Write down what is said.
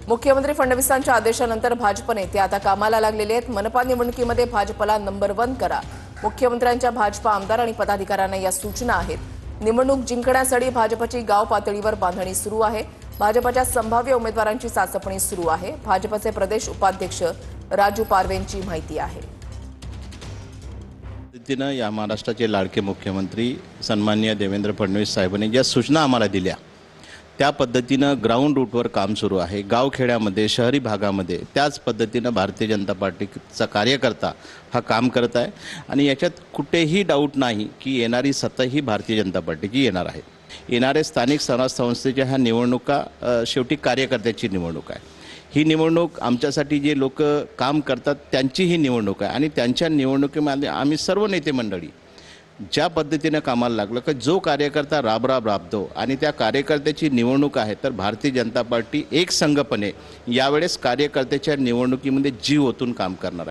मुख्यमंत्री फडणवीसांच्या आदेशानंतर भाजप नेते आता कामाला लागलेले आहेत। मनपा निवडणुकीमध्ये भाजपला नंबर 1 करा। मुख्यमंत्र्यांच्या भाजप आमदार आणि पदाधिकाऱ्यांना या सूचना आहेत। निवडणूक जिंकण्यासाठी भाजपची गाव पातळीवर बांधणी सुरू आहे। भाजपच्या संभाव्य उमेदवारांची चाचपणी सुरू आहे। भाजपचे प्रदेश उपाध्यक्ष राजू पारवेंची माहिती आहे। या महाराष्ट्राचे लाडके मुख्यमंत्री सन्माननीय देवेंद्र फडणवीस साहेबांनी ज्या सूचना आम्हाला दिल्या त्या पद्धतीने ग्राउंड रूटवर काम सुरू आहे। गावखेड्यामध्ये शहरी भागामध्ये त्याच पद्धतीने भारतीय जनता पार्टीचा कार्यकर्ता हा काम करत आहे आणि याच्यात कुठेही डाऊट नाही की येणारी सत्ता ही भारतीय जनता पार्टीची येणार आहे। येणारे स्थानिक स्वराज्य संस्थेच्या ह्या निवडणुका शेवटी कार्यकर्त्याची निवडणूक आहे। ही निवडणूक आमच्यासाठी जे लोक काम करतात त्यांची ही निवडणूक आहे आणि त्यांच्या निवडणुकीमध्ये आम्ही सर्व नेते मंडळी ज्या पद्धतीने कामाला लागलो की जो कार्यकर्ता राबतो आणि त्या कार्यकर्त्याची निवडणूक आहे तर भारतीय जनता पार्टी एक संघपणे यावेळेस कार्यकर्त्याच्या निवडणुकीमध्ये जीव ओतून काम करणार आहे।